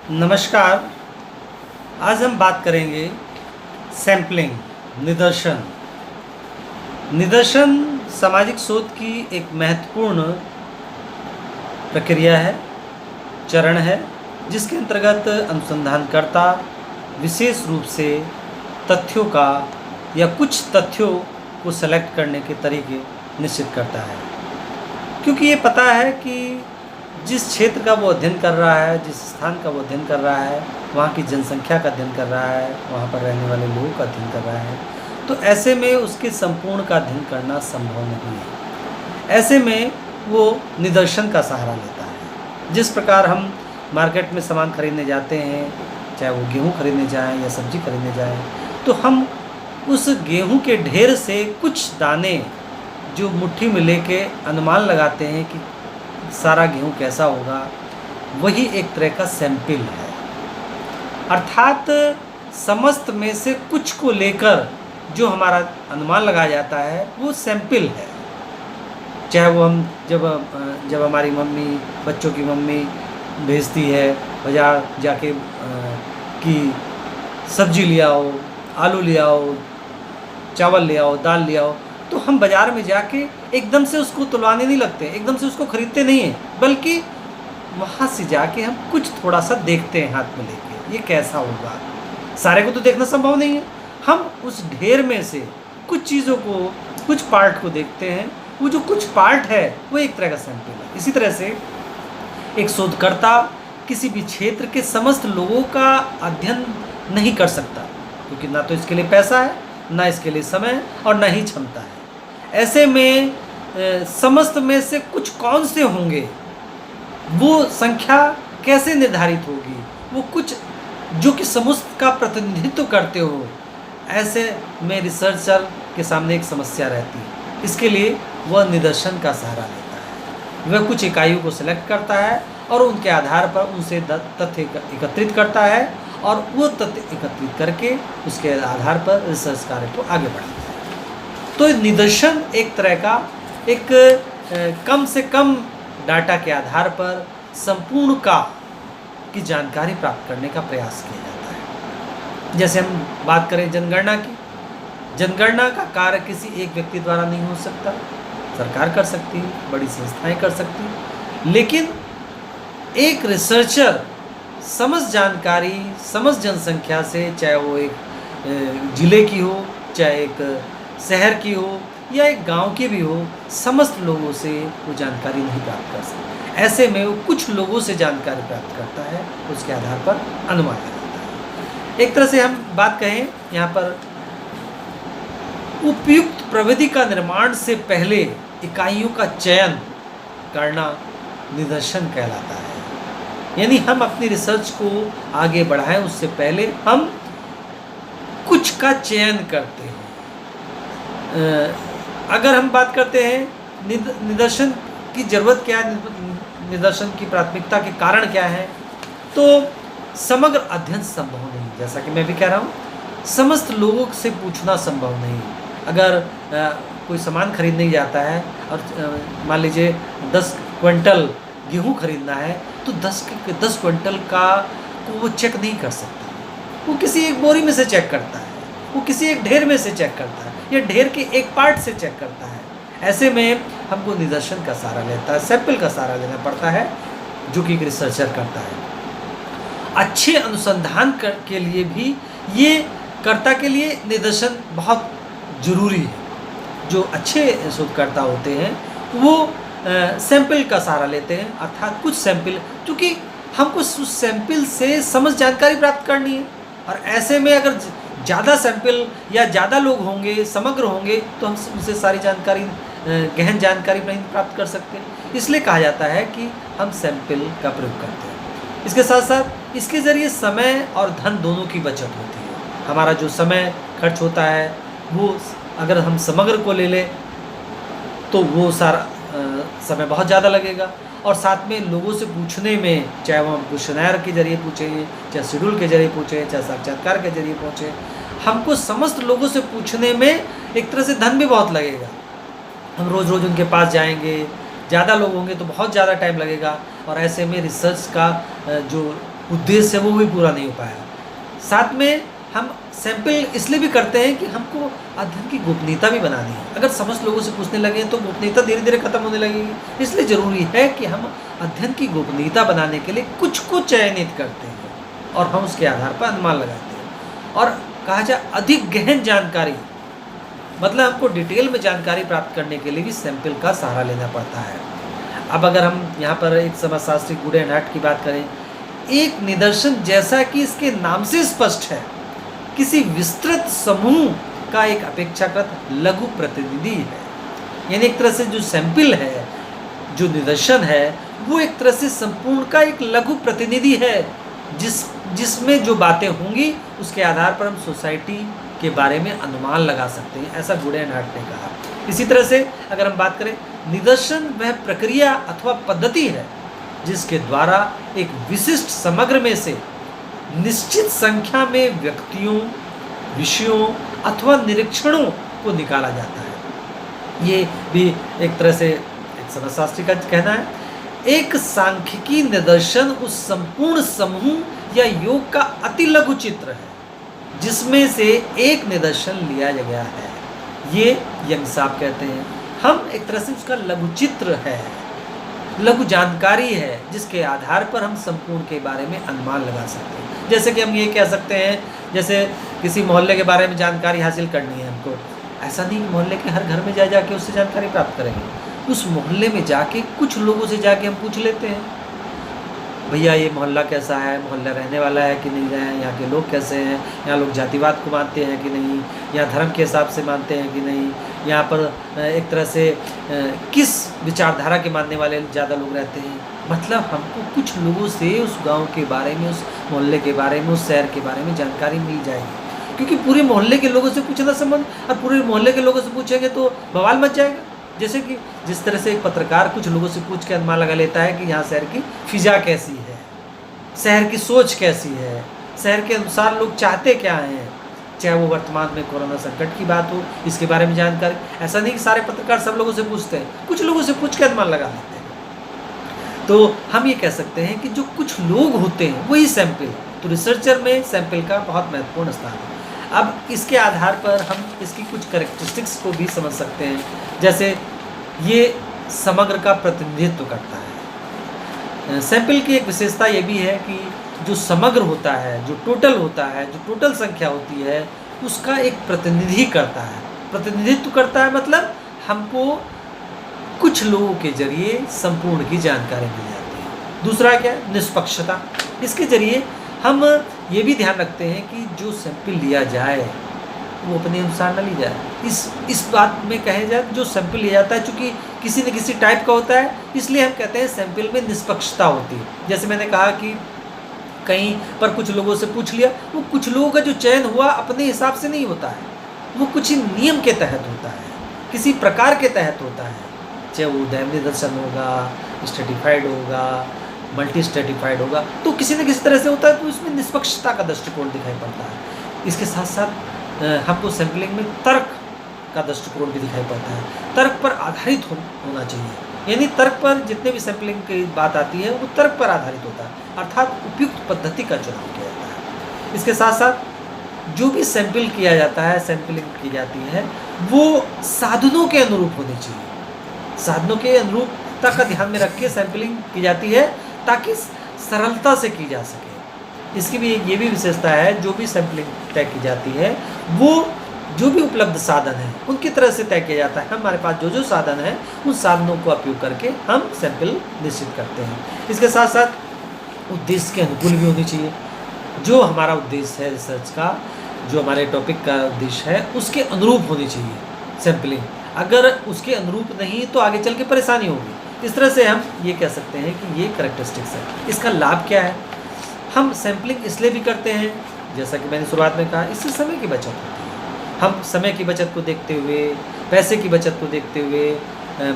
नमस्कार। आज हम बात करेंगे सैम्पलिंग, निदर्शन। निदर्शन सामाजिक शोध की एक महत्वपूर्ण प्रक्रिया है, चरण है, जिसके अंतर्गत अनुसंधानकर्ता विशेष रूप से तथ्यों का या कुछ तथ्यों को सेलेक्ट करने के तरीके निश्चित करता है। क्योंकि ये पता है कि जिस क्षेत्र का वो अध्ययन कर रहा है, जिस स्थान का वो अध्ययन कर रहा है, वहाँ की जनसंख्या का अध्ययन कर रहा है, वहाँ पर रहने वाले लोगों का अध्ययन कर रहा है, तो ऐसे में उसके संपूर्ण का अध्ययन करना संभव नहीं है। ऐसे में वो निदर्शन का सहारा लेता है। जिस प्रकार हम मार्केट में सामान खरीदने जाते हैं, चाहे वो गेहूँ खरीदने जाएँ या सब्जी खरीदने जाएँ, तो हम उस गेहूँ के ढेर से कुछ दाने जो मुट्ठी में लेके अनुमान लगाते हैं कि सारा गेहूँ कैसा होगा, वही एक तरह का सैंपल है। अर्थात समस्त में से कुछ को लेकर जो हमारा अनुमान लगाया जाता है वो सैंपल है। चाहे वो हम जब हमारी मम्मी, बच्चों की मम्मी भेजती है बाज़ार जाके कि सब्जी ले आओ, आलू ले आओ, चावल ले आओ, दाल ले आओ, तो हम बाज़ार में जाके एकदम से उसको तुलवाने नहीं लगते, एकदम से उसको ख़रीदते नहीं हैं, बल्कि वहाँ से जाके हम कुछ थोड़ा सा देखते हैं हाथ में लेके, ये कैसा होगा। सारे को तो देखना संभव नहीं है, हम उस ढेर में से कुछ चीज़ों को, कुछ पार्ट को देखते हैं। वो जो कुछ पार्ट है वो एक तरह का सैंपल है। इसी तरह से एक शोधकर्ता किसी भी क्षेत्र के समस्त लोगों का अध्ययन नहीं कर सकता, क्योंकि ना तो इसके लिए पैसा है, ना इसके लिए समय और ना ही क्षमता है। ऐसे में समस्त में से कुछ कौन से होंगे, वो संख्या कैसे निर्धारित होगी, वो कुछ जो कि समस्त का प्रतिनिधित्व करते हो, ऐसे में रिसर्चर के सामने एक समस्या रहती है। इसके लिए वह निदर्शन का सहारा लेता है। वह कुछ इकाइयों को सिलेक्ट करता है और उनके आधार पर उनसे तथ्य एकत्रित करता है और वो तथ्य एकत्रित करके उसके आधार पर रिसर्च कार्य को आगे बढ़ाता है। तो निदर्शन एक तरह का एक कम से कम डाटा के आधार पर संपूर्ण का की जानकारी प्राप्त करने का प्रयास किया जाता है। जैसे हम बात करें जनगणना की, जनगणना का कार्य किसी एक व्यक्ति द्वारा नहीं हो सकता, सरकार कर सकती है, बड़ी संस्थाएं कर सकती हैं, लेकिन एक रिसर्चर समस्त जानकारी, समस्त जनसंख्या से, चाहे वो एक ज़िले की हो, चाहे एक शहर की हो या एक गांव की भी हो, समस्त लोगों से वो जानकारी नहीं प्राप्त कर सकता। ऐसे में वो कुछ लोगों से जानकारी प्राप्त करता है, उसके आधार पर अनुमान लगाता है। एक तरह से हम बात कहें यहाँ पर, उपयुक्त प्रविधि का निर्माण से पहले इकाइयों का चयन करना निदर्शन कहलाता है। यानी हम अपनी रिसर्च को आगे बढ़ाएं उससे पहले हम कुछ का चयन करते हैं। अगर हम बात करते हैं निदर्शन की ज़रूरत क्या है, निदर्शन की प्राथमिकता के कारण क्या है, तो समग्र अध्ययन संभव नहीं। जैसा कि मैं भी कह रहा हूँ, समस्त लोगों से पूछना संभव नहीं। अगर कोई सामान खरीदने जाता है और मान लीजिए 10 क्विंटल गेहूँ खरीदना है, तो 10 क्विंटल का को वो चेक नहीं कर सकता। वो किसी एक बोरी में से चेक करता है, वो किसी एक ढेर में से चेक करता है, या ढेर के एक पार्ट से चेक करता है। ऐसे में हमको निदर्शन का सहारा लेता है, सैंपल का सहारा लेना पड़ता है, जो कि एक रिसर्चर करता है। अच्छे अनुसंधान के लिए भी ये कर्ता के लिए निदर्शन बहुत ज़रूरी है। जो अच्छे शोधकर्ता होते हैं वो सैंपल का सहारा लेते हैं, अर्थात कुछ सैंपल, क्योंकि हमको उस सैंपल से समझ जानकारी प्राप्त करनी है। और ऐसे में अगर ज़्यादा सैंपल या ज़्यादा लोग होंगे, समग्र होंगे, तो हम उनसे सारी जानकारी, गहन जानकारी नहीं प्राप्त कर सकते। इसलिए कहा जाता है कि हम सैंपल का प्रयोग करते हैं। इसके साथ साथ इसके ज़रिए समय और धन दोनों की बचत होती है। हमारा जो समय खर्च होता है वो अगर हम समग्र को ले लें तो वो सारा समय बहुत ज़्यादा लगेगा, और साथ में लोगों से पूछने में, चाहे वो हम क्वेश्चनर के जरिए पूछें, चाहे शेड्यूल के जरिए पूछें, चाहे साक्षात्कार के जरिए पूछें, हमको समस्त लोगों से पूछने में एक तरह से धन भी बहुत लगेगा। हम रोज़ रोज़ उनके पास जाएंगे, ज़्यादा लोग होंगे तो बहुत ज़्यादा टाइम लगेगा, और ऐसे में रिसर्च का जो उद्देश्य है वो भी पूरा नहीं हो पाया। साथ में हम सैंपल इसलिए भी करते हैं कि हमको अध्ययन की गोपनीयता भी बनानी है। अगर समस्त लोगों से पूछने लगे तो गोपनीयता धीरे धीरे खत्म होने लगेगी। इसलिए ज़रूरी है कि हम अध्ययन की गोपनीयता बनाने के लिए कुछ को चयनित करते हैं और हम उसके आधार पर अनुमान लगाते हैं। और कहा जाए अधिक गहन जानकारी, मतलब हमको डिटेल में जानकारी प्राप्त करने के लिए भी सैंपल का सहारा लेना पड़ता है। अब अगर हम यहाँ पर एक समाजशास्त्री गुड एंड हार्ट की बात करें, एक निदर्शन जैसा कि इसके नाम से स्पष्ट है किसी विस्तृत समूह का एक अपेक्षाकृत लघु प्रतिनिधि है। यानी एक तरह से जो सैंपल है, जो निदर्शन है, वो एक तरह से संपूर्ण का एक लघु प्रतिनिधि है, जिसमें जो बातें होंगी उसके आधार पर हम सोसाइटी के बारे में अनुमान लगा सकते हैं, ऐसा गुड एंड हार्ट ने कहा। इसी तरह से अगर हम बात करें, निदर्शन वह प्रक्रिया अथवा पद्धति है जिसके द्वारा एक विशिष्ट समग्र में से निश्चित संख्या में व्यक्तियों, विषयों अथवा निरीक्षणों को निकाला जाता है। ये भी एक तरह से एक समाजशास्त्री का कहना है। एक सांख्यिकी निदर्शन उस संपूर्ण समूह या योग का अति लघु चित्र है जिसमें से एक निदर्शन लिया गया है। ये यंग साहब कहते हैं, हम एक तरह से उसका लघु चित्र है, लघु जानकारी है जिसके आधार पर हम संपूर्ण के बारे में अनुमान लगा सकते हैं। जैसे कि हम ये कह सकते हैं, जैसे किसी मोहल्ले के बारे में जानकारी हासिल करनी है हमको, ऐसा नहीं कि मोहल्ले के हर घर में जा जाके उससे जानकारी प्राप्त करेंगे। उस मोहल्ले में जाके कुछ लोगों से जाके हम पूछ लेते हैं, भैया ये मोहल्ला कैसा है, मोहल्ला रहने वाला है कि नहीं है, यहाँ के लोग कैसे हैं, यहाँ लोग जातिवाद को मानते हैं कि नहीं, यहाँ धर्म के हिसाब से मानते हैं कि नहीं, यहाँ पर एक तरह से किस विचारधारा के मानने वाले ज़्यादा लोग रहते हैं। मतलब हमको कुछ लोगों से उस गांव के बारे में, उस मोहल्ले के बारे में, उस शहर के बारे में जानकारी मिल जाएगी। क्योंकि पूरे मोहल्ले के लोगों से पूछना संबंध, और पूरे मोहल्ले के लोगों से पूछेंगे तो बवाल मच जाएगा। जैसे कि जिस तरह से एक पत्रकार कुछ लोगों से पूछ के अनुमान लगा लेता है कि यहाँ शहर की फिजा कैसी है, शहर की सोच कैसी है, शहर के अनुसार लोग चाहते क्या हैं, चाहे वो वर्तमान में कोरोना संकट की बात हो, इसके बारे में जानकारी। ऐसा नहीं कि सारे पत्रकार सब लोगों से पूछते हैं, कुछ लोगों से पूछ के अनुमान लगा लेते हैं। तो हम ये कह सकते हैं कि जो कुछ लोग होते हैं वही सैंपल। तो रिसर्चर में सैंपल का बहुत महत्वपूर्ण स्थान है। अब इसके आधार पर हम इसकी कुछ कैरेक्टरिस्टिक्स को भी समझ सकते हैं। जैसे ये समग्र का प्रतिनिधित्व करता है। सैंपल की एक विशेषता ये भी है कि जो समग्र होता है, जो टोटल होता है, जो टोटल संख्या होती है, उसका एक प्रतिनिधि करता है, प्रतिनिधित्व करता है। मतलब हमको कुछ लोगों के जरिए संपूर्ण की जानकारी मिल जाती है। दूसरा क्या है, निष्पक्षता। इसके जरिए हम ये भी ध्यान रखते हैं कि जो सैंपल लिया जाए वो अपने अनुसार न ली जाए। इस बात में कहे जाए, जो सैंपल लिया जाता है चूँकि किसी न किसी टाइप का होता है, इसलिए हम कहते हैं सैंपल में निष्पक्षता होती है। जैसे मैंने कहा कि कहीं पर कुछ लोगों से पूछ लिया, वो कुछ लोगों का जो चयन हुआ अपने हिसाब से नहीं होता है, वो कुछ नियम के तहत होता है, किसी प्रकार के तहत होता है। चाहे वो उदय निदर्शन होगा, स्ट्रेटिफाइड होगा, मल्टी स्ट्रेटिफाइड होगा, तो किसी न किसी तरह से होता है। तो इसमें निष्पक्षता का दृष्टिकोण दिखाई पड़ता है। इसके साथ साथ हमको सैंपलिंग में तर्क का दृष्टिकोण भी दिखाई पड़ता है। तर्क पर आधारित होना चाहिए, यानी तर्क पर जितने भी सैंपलिंग की बात आती है वो तर्क पर आधारित होता है, अर्थात उपयुक्त पद्धति का चुनाव किया जाता है। इसके साथ साथ जो भी सैंपल किया जाता है, सैंपलिंग की जाती है, वो साधनों के अनुरूप होनी चाहिए। साधनों के अनुरूपता का ध्यान में रख के सैंपलिंग की जाती है ताकि सरलता से की जा सके। इसकी भी ये भी विशेषता है, जो भी सैंपलिंग तय की जाती है वो जो भी उपलब्ध साधन है उनकी तरह से तय किया जाता है। हमारे पास जो जो साधन है उन साधनों को उपयोग करके हम सैंपल निश्चित करते हैं। इसके साथ साथ उद्देश्य के अनुकूल भी होनी चाहिए। जो हमारा उद्देश्य है रिसर्च का, जो हमारे टॉपिक का उद्देश्य है, उसके अनुरूप होनी चाहिए सैंपलिंग। अगर उसके अनुरूप नहीं तो आगे चल के परेशानी होगी। इस तरह से हम ये कह सकते हैं कि ये कैरेक्टरिस्टिक्स है। इसका लाभ क्या है, हम सैंपलिंग इसलिए भी करते हैं, जैसा कि मैंने शुरुआत में कहा, इससे समय की बचत होती है। हम समय की बचत को देखते हुए, पैसे की बचत को देखते हुए,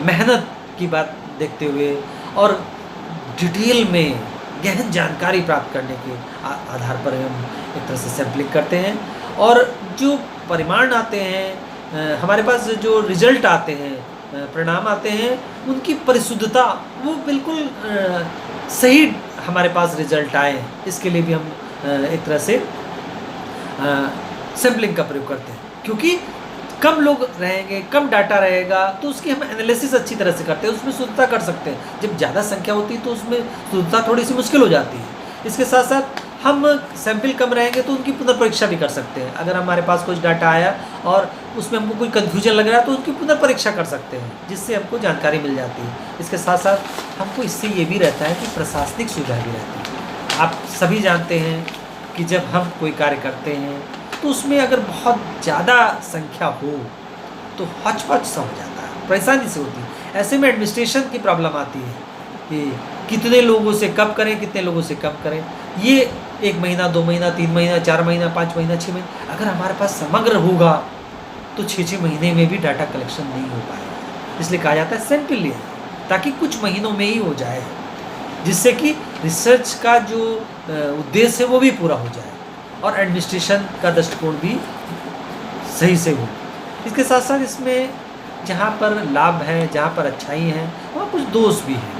मेहनत की बात देखते हुए और डिटेल में गहन जानकारी प्राप्त करने के आधार पर हम एक तरह से सैंपलिंग करते हैं। और जो परिमाण आते हैं, हमारे पास जो रिजल्ट आते हैं, परिणाम आते हैं, उनकी परिशुद्धता वो बिल्कुल सही हमारे पास रिजल्ट आए, इसके लिए भी हम एक तरह से सैम्पलिंग का प्रयोग करते हैं। क्योंकि कम लोग रहेंगे, कम डाटा रहेगा, तो उसकी हम एनालिसिस अच्छी तरह से करते हैं, उसमें शुद्धता कर सकते हैं। जब ज़्यादा संख्या होती है तो उसमें शुद्धता थोड़ी सी मुश्किल हो जाती है। इसके साथ साथ हम सैंपल कम रहेंगे तो उनकी पुनर्परीक्षा भी कर सकते हैं। अगर हमारे पास कुछ डाटा आया और उसमें हमको कोई कन्फ्यूजन लग रहा है तो उसकी पुनर्परीक्षा कर सकते हैं, जिससे हमको जानकारी मिल जाती है। इसके साथ साथ हमको इससे ये भी रहता है कि प्रशासनिक सुविधा भी रहती है। आप सभी जानते हैं कि जब हम कोई कार्य करते हैं तो उसमें अगर बहुत ज़्यादा संख्या हो तो हचपच सा हो जाता है, परेशानी से होती है। ऐसे में एडमिनिस्ट्रेशन की प्रॉब्लम आती है कि कितने लोगों से कब करें, कितने लोगों से कब करें। ये 1 महीना, 2 महीना, 3 महीना, 4 महीना, 5 महीना, 6 महीना, अगर हमारे पास समग्र होगा तो 6-6 महीने में भी डाटा कलेक्शन नहीं हो पाएगा। इसलिए कहा जाता है सैंपल लिया, ताकि कुछ महीनों में ही हो जाए, जिससे कि रिसर्च का जो उद्देश्य है वो भी पूरा हो जाए और एडमिनिस्ट्रेशन का दृष्टिकोण भी सही से हो। इसके साथ साथ इसमें जहाँ पर लाभ है, जहाँ पर अच्छाई है, वहाँ कुछ दोष भी हैं।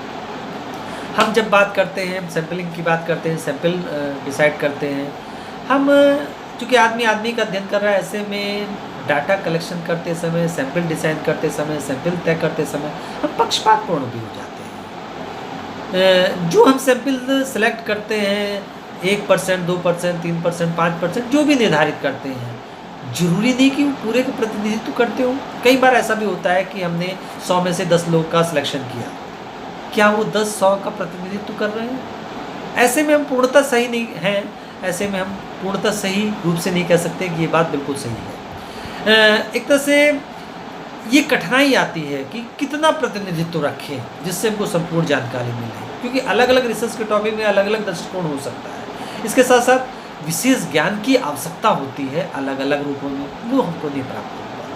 हम जब बात करते हैं, सैम्पलिंग की बात करते हैं, सैंपल डिसाइड करते हैं, हम चूँकि आदमी का अध्ययन कर रहा है, ऐसे में डाटा कलेक्शन करते समय, सैंपल डिसाइड करते समय, सैंपल तय करते समय हम पक्षपातपूर्ण भी हो जाते हैं। जो हम सैंपल सेलेक्ट करते हैं 1%, 2%, 3%, 5%, जो भी निर्धारित करते हैं, जरूरी नहीं कि वो पूरे का प्रतिनिधित्व करते हो। कई बार ऐसा भी होता है कि हमने 100 में से 10 लोग का सिलेक्शन किया, क्या वो 10-100 का प्रतिनिधित्व कर रहे हैं? ऐसे में हम पूर्णतः सही नहीं हैं, ऐसे में हम पूर्णतः सही रूप से नहीं कह सकते कि ये बात बिल्कुल सही है। एक तरह से ये कठिनाई आती है कि कितना प्रतिनिधित्व रखें जिससे हमको संपूर्ण जानकारी मिले, क्योंकि अलग अलग रिसर्च के टॉपिक में अलग अलग दृष्टिकोण हो सकता है। इसके साथ साथ विशेष ज्ञान की आवश्यकता होती है अलग अलग रूपों में, वो हमको नहीं प्राप्त हो पाती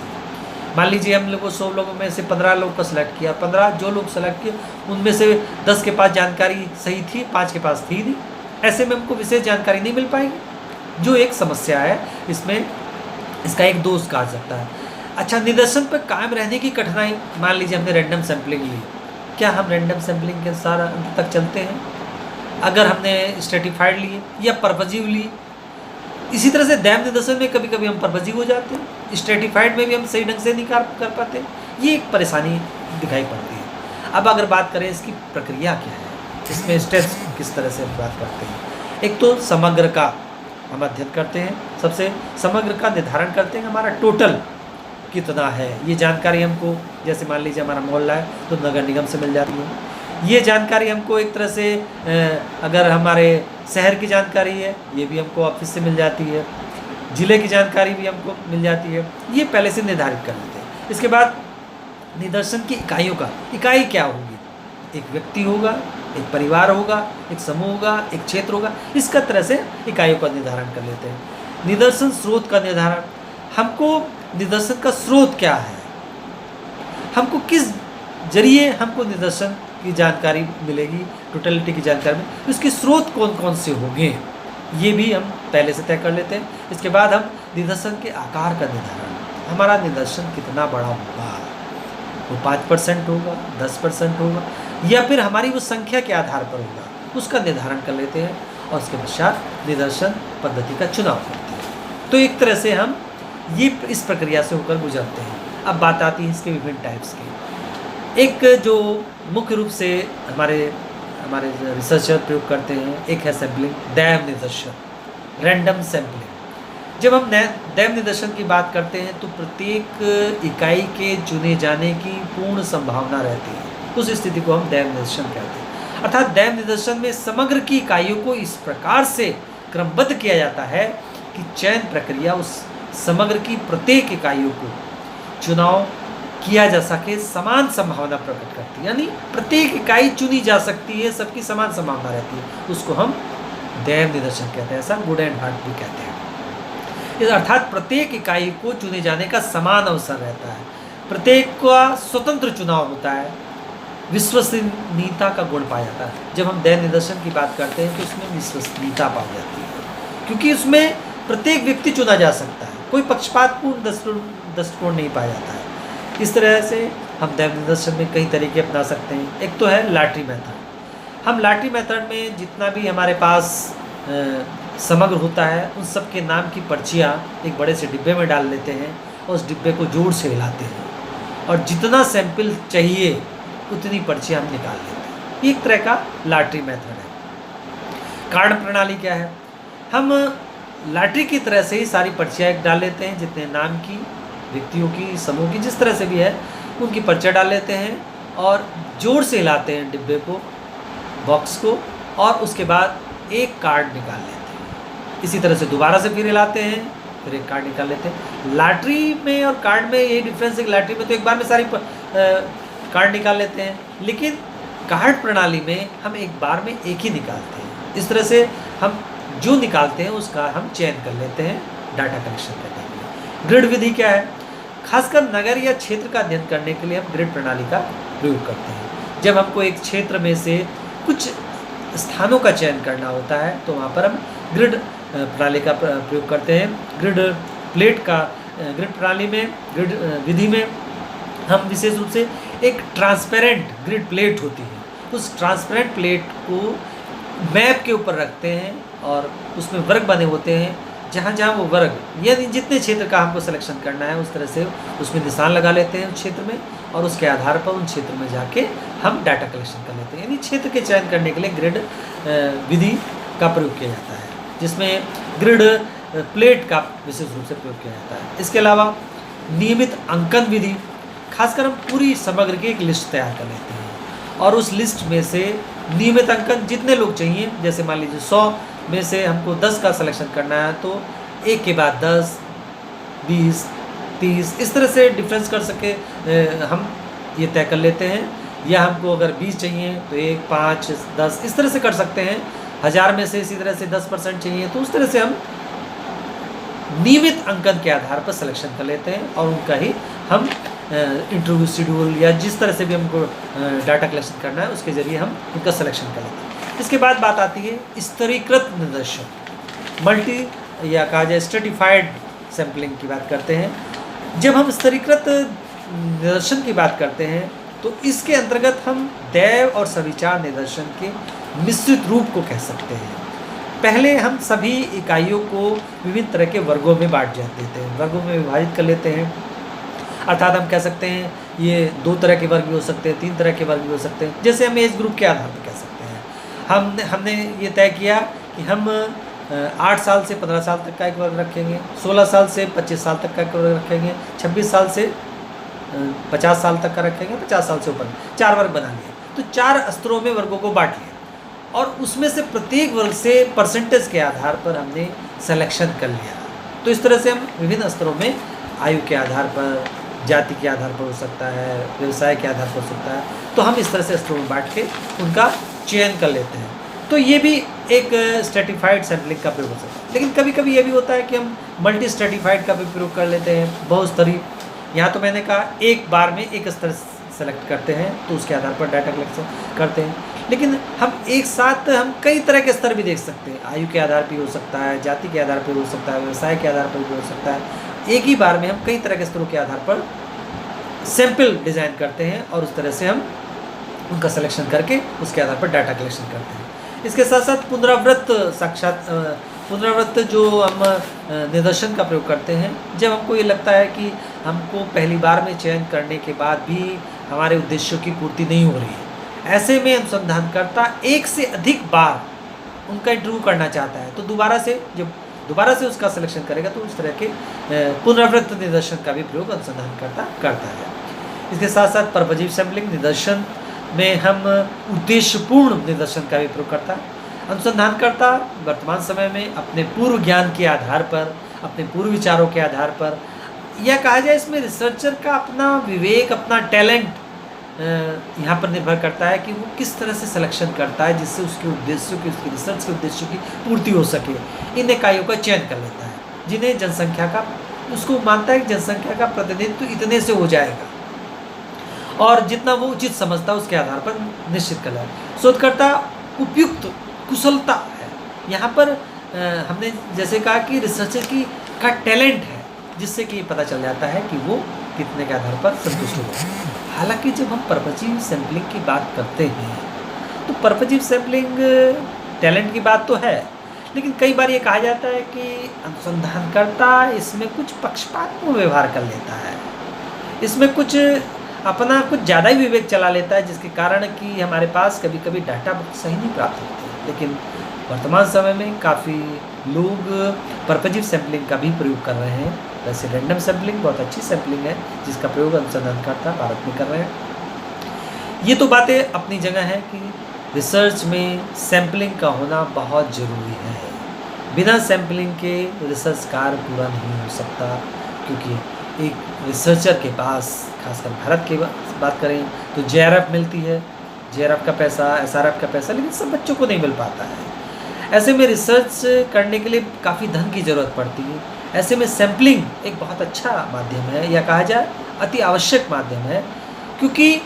है। मान लीजिए हम लोगों 100 लोगों में से 15 लोग को सिलेक्ट किया, 15 जो लोग सेलेक्ट किए उनमें से 10 के पास जानकारी सही थी, 5 के पास थी नहीं। ऐसे में हमको विशेष जानकारी नहीं मिल पाएगी, जो एक समस्या है। इसमें इसका एक दोष कहा जाता है। अच्छा, निदर्शन पर कायम रहने की कठिनाई। मान लीजिए हमने रैंडम सैम्पलिंग ली, क्या हम रैंडम सैम्पलिंग के अनुसार अंत तक चलते हैं? अगर हमने स्ट्रेटिफाइड लिए या परपजीव ली, इसी तरह से दैव निदर्शन में कभी कभी हम परपजीव हो जाते हैं, स्ट्रेटिफाइड में भी हम सही ढंग से नहीं कर पाते। ये एक परेशानी दिखाई पड़ती है। अब अगर बात करें इसकी प्रक्रिया क्या है, इसमें स्टेप्स किस तरह से हम बात करते हैं। एक तो समग्र का हम अध्ययन करते हैं, सबसे समग्र का निर्धारण करते हैं, हमारा टोटल कितना है। ये जानकारी हमको, जैसे मान लीजिए हमारा मोहल्ला है तो नगर निगम से मिल जाती है। ये जानकारी हमको एक तरह से अगर हमारे शहर की जानकारी है, ये भी हमको ऑफिस से मिल जाती है। ज़िले की जानकारी भी हमको मिल जाती है। ये पहले से निर्धारित कर लेते हैं। इसके बाद निदर्शन की इकाइयों का, इकाई क्या होगी? एक व्यक्ति होगा, एक परिवार होगा, एक समूह होगा, एक क्षेत्र होगा। इसका तरह से इकाइयों का निर्धारण कर लेते हैं। निदर्शन स्रोत का निर्धारण, हमको निदर्शन का स्रोत क्या है, हमको किस जरिए हमको निदर्शन की जानकारी मिलेगी, टोटलिटी की जानकारी में उसके स्रोत कौन कौन से होंगे, ये भी हम पहले से तय कर लेते हैं। इसके बाद हम निदर्शन के आकार का निर्धारण, हमारा निदर्शन कितना बड़ा होगा, वो 5% होगा, 10% होगा, या फिर हमारी उस संख्या के आधार पर होगा, उसका निर्धारण कर लेते हैं और उसके पश्चात निदर्शन पद्धति का चुनाव करते हैं। तो एक तरह से हम ये इस प्रक्रिया से होकर गुजरते हैं। अब बात आती है इसके विभिन्न टाइप्स की। एक जो मुख्य रूप से हमारे रिसर्चर प्रयोग करते हैं, एक है सैम्पलिंग, दैव निदर्शन, रैंडम सैम्पलिंग। जब हम दैव निदर्शन की बात करते हैं तो प्रत्येक इकाई के चुने जाने की पूर्ण संभावना रहती है, उस स्थिति को हम दैव निदर्शन कहते हैं। अर्थात दैव निदर्शन में समग्र की इकाइयों को इस प्रकार से क्रमबद्ध किया जाता है कि चयन प्रक्रिया उस समग्र की प्रत्येक इकाइयों को चुनाव किया जा सके, समान संभावना प्रकट करती है। यानी प्रत्येक इकाई चुनी जा सकती है, सबकी समान संभावना रहती है, उसको हम दैव निदर्शन कहते हैं। ऐसा गुड एंड हार्ट भी कहते हैं। अर्थात प्रत्येक इकाई को चुने जाने का समान अवसर रहता है, प्रत्येक का स्वतंत्र चुनाव होता है, विश्वसनीयता का गुण पाया जाता है। जब हम दैव निदर्शन की बात करते हैं तो उसमें विश्वसनीयता पाई जाती है, क्योंकि उसमें प्रत्येक व्यक्ति चुना जा सकता है, कोई पक्षपातपूर्ण दृष्टिकोण नहीं पाया जाता है। इस तरह से हम दैव निदर्शन में कई तरीके अपना सकते हैं। एक तो है लॉटरी मेथड। हम लॉटरी मेथड में जितना भी हमारे पास समग्र होता है उन सब के नाम की पर्चियाँ एक बड़े से डिब्बे में डाल लेते हैं और उस डिब्बे को जोर से हिलाते हैं और जितना सैंपल चाहिए उतनी पर्चियाँ हम निकाल लेते हैं। ये एक तरह का लॉटरी मेथड है। कार्ड प्रणाली क्या है? हम लॉटरी की तरह से ही सारी पर्चियाँ एक डाल लेते हैं, जितने नाम की, व्यक्तियों की, समूह की, जिस तरह से भी है उनकी पर्चियाँ डाल लेते हैं और जोर से हिलाते हैं डिब्बे को, बॉक्स को, और उसके बाद एक कार्ड निकाल लेते हैं। इसी तरह से दोबारा से फिर हिलाते हैं, फिर एक कार्ड निकाल लेते हैं। लॉटरी में और कार्ड में यही डिफरेंस है कि लॉटरी में तो एक बार में सारी कार्ड निकाल लेते हैं, लेकिन कार्ड प्रणाली में हम एक बार में एक ही निकालते हैं। इस तरह से हम जो निकालते हैं उसका हम चयन कर लेते हैं डाटा कलेक्शन करने के लिए। ग्रिड विधि क्या है? खासकर नगर या क्षेत्र का अध्ययन करने के लिए हम ग्रिड प्रणाली का प्रयोग करते हैं। जब हमको एक क्षेत्र में से कुछ स्थानों का चयन करना होता है तो वहाँ पर हम ग्रिड प्रणाली का प्रयोग करते हैं। ग्रिड प्लेट का ग्रिड प्रणाली में, ग्रिड विधि में हम विशेष रूप से एक ट्रांसपेरेंट ग्रिड प्लेट होती है, उस ट्रांसपेरेंट प्लेट को मैप के ऊपर रखते हैं और उसमें वर्ग बने होते हैं। जहाँ जहाँ वो वर्ग, यानी जितने क्षेत्र का हमको सिलेक्शन करना है उस तरह से उसमें निशान लगा लेते हैं उस क्षेत्र में, और उसके आधार पर उन क्षेत्र में जाके हम डाटा कलेक्शन कर लेते हैं। यानी क्षेत्र के चयन करने के लिए ग्रिड विधि का प्रयोग किया जाता है, जिसमें ग्रिड प्लेट का विशेष रूप से प्रयोग किया जाता है। इसके अलावा नियमित अंकन विधि, खासकर हम पूरी समग्र की एक लिस्ट तैयार कर लेते हैं और उस लिस्ट में से नियमित अंकन जितने लोग चाहिए, जैसे मान लीजिए 100 में से हमको 10 का सिलेक्शन करना है तो एक के बाद 10, 20, 30 इस तरह से डिफरेंस कर सके हम ये तय कर लेते हैं। या हमको अगर 20 चाहिए तो 1, 5, 10 इस तरह से कर सकते हैं। 1000 में से इसी तरह से 10% चाहिए तो उस तरह से हम नियमित अंकन के आधार पर सिलेक्शन कर लेते हैं और उनका ही हम इंटरव्यू शेड्यूल या जिस तरह से भी हमको डाटा कलेक्शन करना है उसके ज़रिए हम उनका सिलेक्शन कर लेते हैं। इसके बाद बात आती है स्तरीकृत निदर्शन, मल्टी या कहा जाए स्ट्रेटिफाइड सैम्पलिंग की बात करते हैं। जब हम स्तरीकृत निदर्शन की बात करते हैं तो इसके अंतर्गत हम दैव और सविचार निदर्शन के मिश्रित रूप को कह सकते हैं। पहले हम सभी इकाइयों को विभिन्न तरह के वर्गों में बांट देते हैं, वर्गों में विभाजित कर लेते हैं। अर्थात हम कह सकते हैं ये 2 तरह के वर्ग भी हो सकते हैं, 3 तरह के वर्ग भी हो सकते हैं। जैसे हम एज ग्रुप के आधार पर कह सकते हैं, हमने ये तय किया कि हम 8 साल से 15 साल तक का एक वर्ग रखेंगे, 16 साल से 25 साल तक का एक वर्ग रखेंगे, 26 साल से 50 साल तक का रखेंगे, 50 साल से ऊपर 4 वर्ग बना लिए। तो 4 स्तरों में वर्गों को बांट लिया और उसमें से प्रत्येक वर्ग से परसेंटेज के आधार पर हमने सिलेक्शन कर लिया। तो इस तरह से हम विभिन्न स्तरों में आयु के आधार पर, जाति के आधार पर हो सकता है, व्यवसाय के आधार पर हो सकता है, तो हम इस तरह से स्तरों में बांट के उनका चयन कर लेते हैं। तो ये भी एक स्ट्रेटिफाइड सैम्पलिंग का प्रयोग हो सकता है। लेकिन कभी कभी ये भी होता है कि हम मल्टी स्ट्रेटिफाइड का भी प्रयोग कर लेते हैं, बहुस्तरीय। यहाँ तो मैंने कहा एक बार में एक स्तर सेलेक्ट करते हैं तो उसके आधार पर डाटा कलेक्शन करते हैं, लेकिन हम एक साथ हम कई तरह के स्तर भी देख सकते हैं। आयु के आधार पर हो सकता है, जाति के आधार पर हो सकता है, व्यवसाय के आधार पर भी हो सकता है। एक ही बार में हम कई तरह के स्तरों के आधार पर सैंपल डिज़ाइन करते हैं और उस तरह से हम उनका सिलेक्शन करके उसके आधार पर डाटा कलेक्शन करते हैं। इसके साथ साथ पुनरावृत्त जो हम निदर्शन का प्रयोग करते हैं, जब हमको ये लगता है कि हमको पहली बार में चयन करने के बाद भी हमारे उद्देश्यों की पूर्ति नहीं हो रही है, ऐसे में अनुसंधानकर्ता एक से अधिक बार उनका इंटरव्यू करना चाहता है तो दोबारा से उसका सिलेक्शन करेगा तो उस तरह के पुनरावृत्त निदर्शन का भी प्रयोग अनुसंधानकर्ता करता है। इसके साथ साथ परवजीव सैम्पलिंग निदर्शन में हम उद्देश्यपूर्ण निदर्शन का भी प्रयोग करता है। अनुसंधानकर्ता वर्तमान समय में अपने पूर्व ज्ञान के आधार पर, अपने पूर्व विचारों के आधार पर, या कहा जाए इसमें रिसर्चर का अपना विवेक, अपना टैलेंट यहाँ पर निर्भर करता है कि वो किस तरह से सिलेक्शन करता है जिससे उसके उद्देश्यों की, उसकी रिसर्च के उद्देश्यों की पूर्ति हो सके। इन इकाइयों का चयन कर लेता है जिन्हें जनसंख्या का, उसको मानता है कि जनसंख्या का प्रतिनिधित्व इतने से हो जाएगा और जितना वो उचित समझता है उसके आधार पर निश्चित कर है। शोधकर्ता उपयुक्त कुशलता है। यहाँ पर हमने जैसे कहा कि रिसर्चर का टैलेंट है जिससे कि पता चल जाता है कि वो कितने के आधार पर संतुष्ट हो। हालांकि जब हम परवजीव सैम्पलिंग की बात करते हैं तो पर्पजिव सैम्पलिंग टैलेंट की बात तो है, लेकिन कई बार ये कहा जाता है कि अनुसंधानकर्ता इसमें कुछ पक्षपातपूर्ण व्यवहार कर लेता है, इसमें कुछ अपना कुछ ज़्यादा ही विवेक चला लेता है, जिसके कारण कि हमारे पास कभी कभी डाटा बहुत सही नहीं प्राप्त होते। लेकिन वर्तमान समय में काफ़ी लोग पर्पजिव सैम्पलिंग का भी प्रयोग कर रहे हैं। वैसे रैंडम सैम्पलिंग बहुत अच्छी सैम्पलिंग है, जिसका प्रयोग अनुसंधानकर्ता भारत में कर रहे हैं। ये तो बातें अपनी जगह है कि रिसर्च में सैम्पलिंग का होना बहुत ज़रूरी है। बिना सैम्पलिंग के रिसर्च कार्य पूरा नहीं हो सकता, क्योंकि एक रिसर्चर के पास, खासकर भारत की बात करें तो JRF मिलती है, JRF का पैसा, SRF का पैसा, लेकिन सब बच्चों को नहीं मिल पाता है। ऐसे में रिसर्च करने के लिए काफ़ी धन की ज़रूरत पड़ती है। ऐसे में सैम्पलिंग एक बहुत अच्छा माध्यम है, या कहा जाए अति आवश्यक माध्यम है, क्योंकि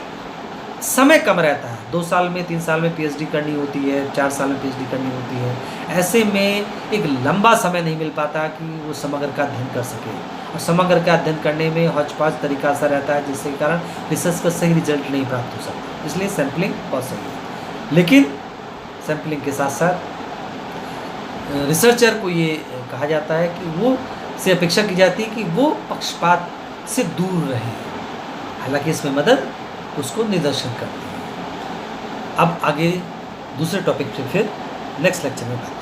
समय कम रहता है। 2 साल में 3 साल में PhD करनी होती है, 4 साल में PhD करनी होती है। ऐसे में एक लंबा समय नहीं मिल पाता कि वो समग्र का अध्ययन कर सके, और समग्र का अध्ययन करने में हौच-पौच तरीका सा रहता है, जिसके कारण रिसर्च का सही रिजल्ट नहीं प्राप्त हो सकता। इसलिए सैम्पलिंग बहुत सही है, लेकिन सैम्पलिंग के साथ साथ रिसर्चर को ये कहा जाता है कि वो से अपेक्षा की जाती है कि वो पक्षपात से दूर रहे। हालांकि इसमें मदद उसको निदर्शन करती है। अब आगे दूसरे टॉपिक पे फिर नेक्स्ट लेक्चर में बात